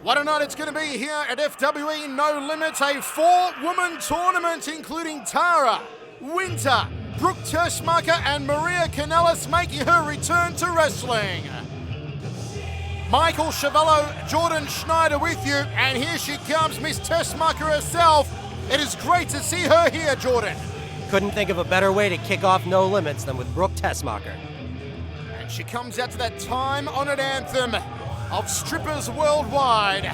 What a night it's going to be here at FWE No Limits, a 4-woman tournament including Tara, Winter, Brooke Tessmacher and Maria Kanellis making her return to wrestling. Michael Schiavello, Jordan Schneider with you, and here she comes, Miss Tessmacher herself. It is great to see her here, Jordan. Couldn't think of a better way to kick off No Limits than with Brooke Tessmacher. And she comes out to that time-honored anthem of strippers worldwide.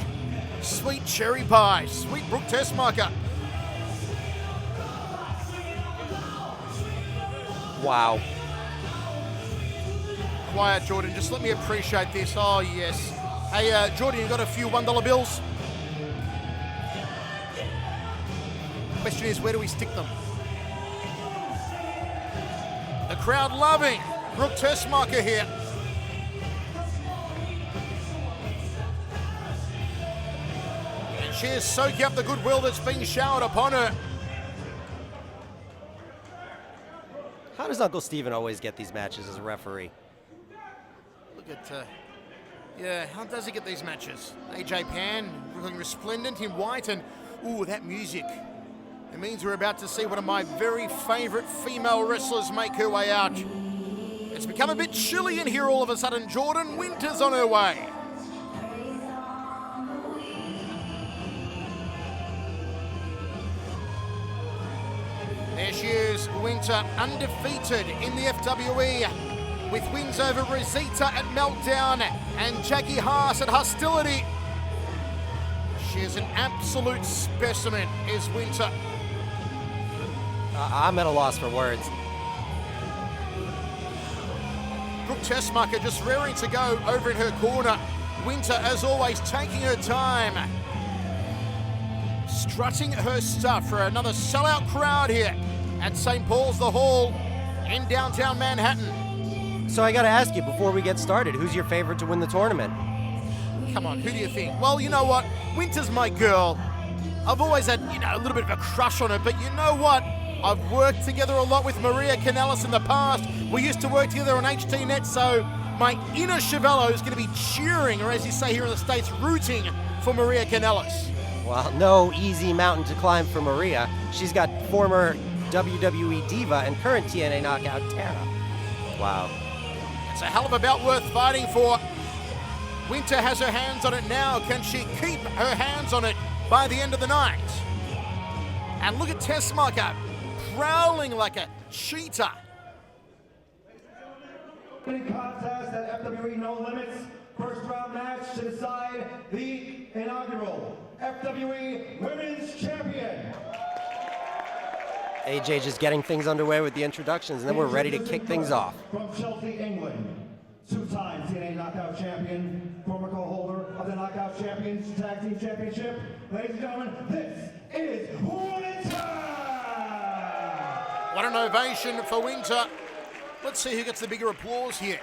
Sweet cherry pie, sweet Brooke Tessmacher. Wow. Quiet, Jordan, just let me appreciate this. Oh, yes. Hey, Jordan, you got a few $1 bills? Question is, where do we stick them? The crowd loving Brooke Tessmacher here. And she is soaking up the goodwill that's being showered upon her. How does Uncle Steven always get these matches as a referee? Look at, yeah, how does he get these matches? AJ Pan looking resplendent in white, and ooh, that music. It means we're about to see one of my very favorite female wrestlers make her way out. It's become a bit chilly in here all of a sudden, Jordan. Winter's on her way. There she is, Winter, undefeated in the FWE, with wins over Rosita at Meltdown and Jackie Haas at Hostility. She is an absolute specimen, is Winter. I'm at a loss for words. Brooke Tessmacher just raring to go over in her corner. Winter, as always, taking her time. Strutting her stuff for another sellout crowd here at St. Paul's the Hall in downtown Manhattan. So I gotta ask you before we get started, who's your favorite to win the tournament? Come on, who do you think? Well, you know what? Winter's my girl. I've always had, a little bit of a crush on her, but you know what? I've worked together a lot with Maria Kanellis in the past. We used to work together on HDNet, so my inner Schiavello is going to be cheering, or as you say here in the States, rooting for Maria Kanellis. Well, no easy mountain to climb for Maria. She's got former WWE Diva and current TNA knockout Tara. Wow. It's a hell of a bout worth fighting for. Winter has her hands on it now. Can she keep her hands on it by the end of the night? And look at Tessmacher, prowling like a cheetah. Contest at FWE No Limits. First round match to decide the inaugural FWE Women's Champion. AJ just getting things underway with the introductions, and then we're ready to kick things off. From Chelsea, England, two-time TNA Knockout Champion, former co-holder of the Knockout Champions Tag Team Championship. Ladies and gentlemen, this is Winter! What an ovation for Winter. Let's see who gets the bigger applause here.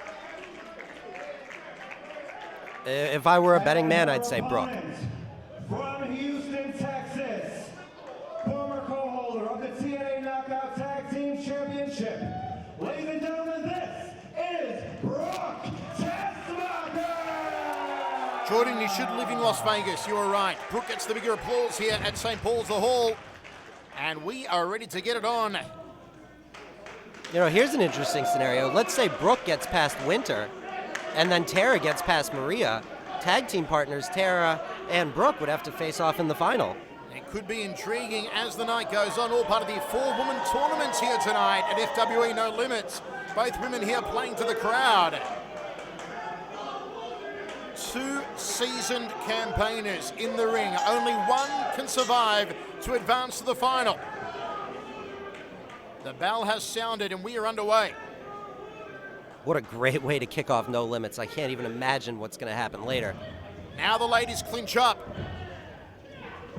If I were a betting man, I'd say Brooke. From Houston, Texas, former co-holder of the TNA Knockout Tag Team Championship. Ladies and gentlemen, this is Brooke Tessmacher! Jordan, you should live in Las Vegas. You are right. Brooke gets the bigger applause here at St. Paul's the Hall. And we are ready to get it on. Here's an interesting scenario. Let's say Brooke gets past Winter, and then Tara gets past Maria. Tag team partners Tara and Brooke would have to face off in the final. It could be intriguing as the night goes on. All part of the 4-woman tournaments here tonight at FWE No Limits. Both women here playing to the crowd. 2 seasoned campaigners in the ring. Only one can survive to advance to the final. The bell has sounded and we are underway. What a great way to kick off No Limits. I can't even imagine what's going to happen later. Now the ladies clinch up.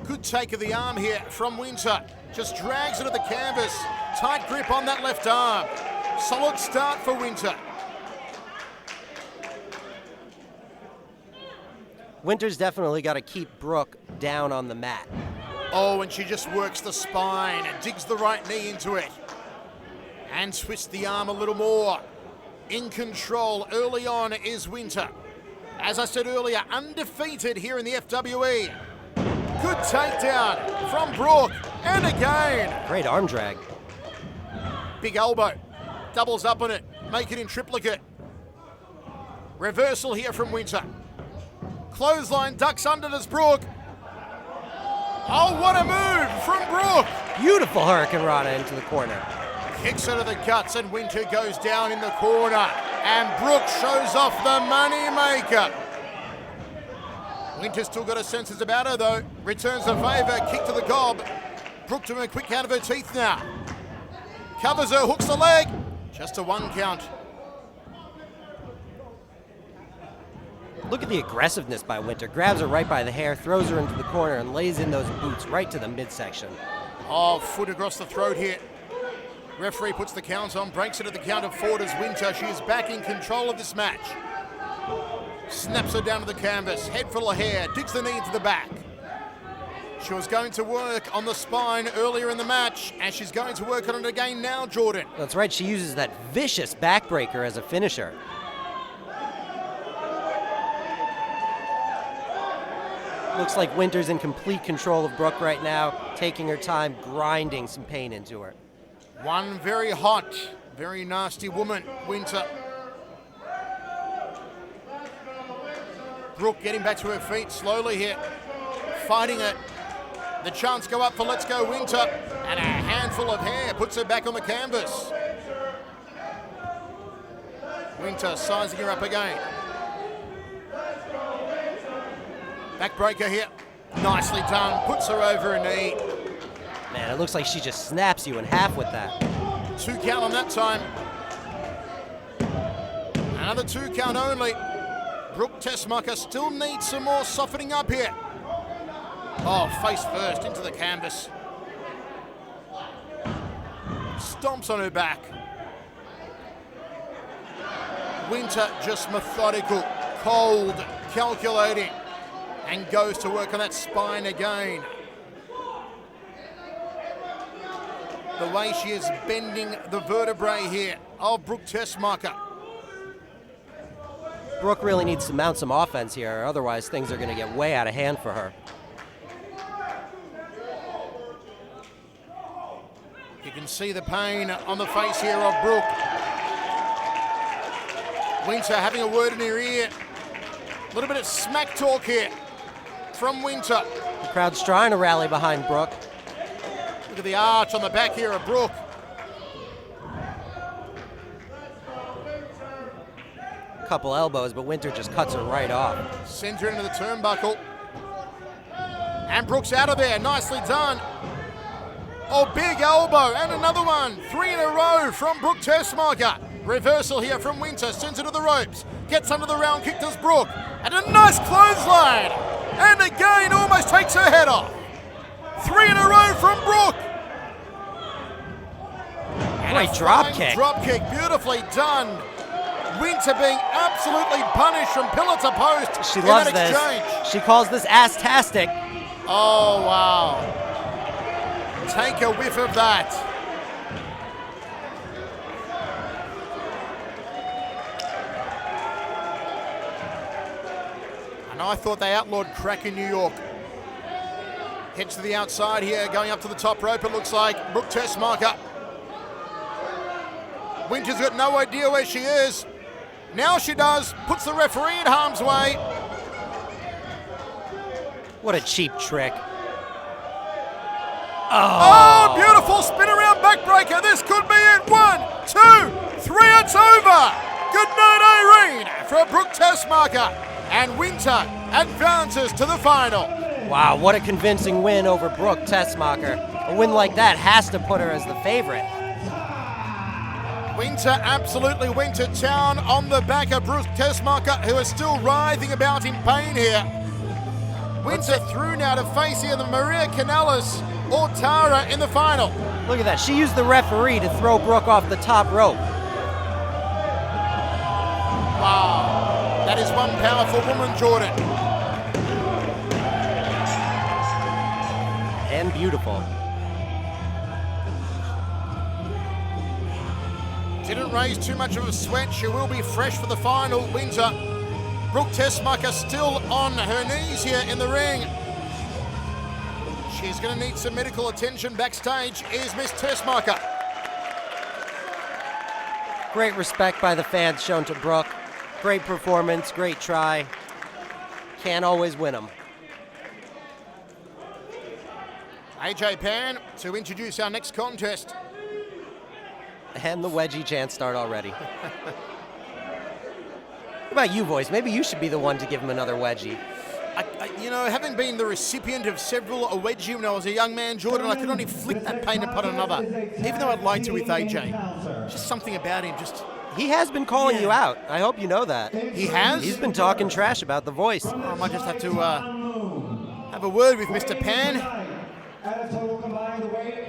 Good take of the arm here from Winter. Just drags it at the canvas. Tight grip on that left arm. Solid start for Winter. Winter's definitely got to keep Brooke down on the mat. Oh, and she just works the spine and digs the right knee into it. And twists the arm a little more. In control early on is Winter. As I said earlier, undefeated here in the FWE. Good takedown from Brooke, and again. Great arm drag. Big elbow, doubles up on it, make it in triplicate. Reversal here from Winter. Clothesline, ducks under does Brooke. Oh, what a move from Brooke. Beautiful Hurricane Rana into the corner. Kicks her to the guts, and Winter goes down in the corner. And Brooke shows off the money maker. Winter's still got her senses about her though. Returns the favour, kick to the gob. Brooke doing a quick out of her teeth now. Covers her, hooks the leg. Just a 1 count. Look at the aggressiveness by Winter. Grabs her right by the hair, throws her into the corner, and lays in those boots right to the midsection. Oh, foot across the throat here. Referee puts the count on, breaks it at the count of 4 as Winter. She is back in control of this match. Snaps her down to the canvas, head full of hair, digs the knee into the back. She was going to work on the spine earlier in the match, and she's going to work on it again now, Jordan. That's right, she uses that vicious backbreaker as a finisher. Looks like Winter's in complete control of Brooke right now, taking her time, grinding some pain into her. One very hot, very nasty woman, Winter. Brooke getting back to her feet slowly here, fighting it. The chants go up for Let's Go Winter, and a handful of hair puts her back on the canvas. Winter sizing her up again. Backbreaker here, nicely done, puts her over her knee. Man, it looks like she just snaps you in half with that. 2 count on that time. Another 2 count only. Brooke Tessmacher still needs some more softening up here. Oh, face first into the canvas. Stomps on her back. Winter just methodical, cold, calculating, and goes to work on that spine again. The way she is bending the vertebrae here of Brooke Tessmacher. Brooke really needs to mount some offense here, otherwise things are going to get way out of hand for her. You can see the pain on the face here of Brooke. Winter having a word in her ear. A little bit of smack talk here from Winter. The crowd's trying to rally behind Brooke. Look at the arch on the back here of Brooke. Couple elbows, but Winter just cuts her right off. Sends her into the turnbuckle. And Brooke's out of there. Nicely done. Oh, big elbow. And another one. 3 in a row from Brooke Tessmacher. Reversal here from Winter. Sends her to the ropes. Gets under the round kick, does Brooke. And a nice clothesline. And again, almost takes her head off. 3 in a row from Brooke. Great drop kick. Drop kick, beautifully done. Winter being absolutely punished from pillar to post. She in loves that this. exchange. She calls this ass-tastic. Oh, wow. Take a whiff of that. And I thought they outlawed crack in New York. Heads to the outside here, going up to the top rope, it looks like. Brooke Tessmacher. Winter's got no idea where she is. Now she does, puts the referee in harm's way. What a cheap trick. Oh, beautiful spin around backbreaker. This could be it. 1, 2, 3, it's over. Good night, Irene, for Brooke Tessmacher. And Winter advances to the final. Wow, what a convincing win over Brooke Tessmacher. A win like that has to put her as the favorite. Winter absolutely went to town on the back of Brooke Tessmacher, who is still writhing about in pain here. Winter through now to face either Maria Kanellis or Tara in the final. Look at that. She used the referee to throw Brooke off the top rope. Wow. That is one powerful woman, Jordan. And beautiful. Didn't raise too much of a sweat. She will be fresh for the final, Winter. Brooke Tessmacher still on her knees here in the ring. She's going to need some medical attention. Backstage is Miss Tessmacher. Great respect by the fans shown to Brooke. Great performance, great try. Can't always win them. AJ Pan to introduce our next contest. And the wedgie chants start already. What about you, boys? Maybe you should be the one to give him another wedgie. You know, having been the recipient of several a wedgie when I was a young man, Jordan, I could only flick that pain upon another. Even though I'd like to with AJ. Just something about him, just... He has been calling you out. I hope you know that. He has? He's been talking trash about the voice. I might just have to have a word with Mr. Pan. At a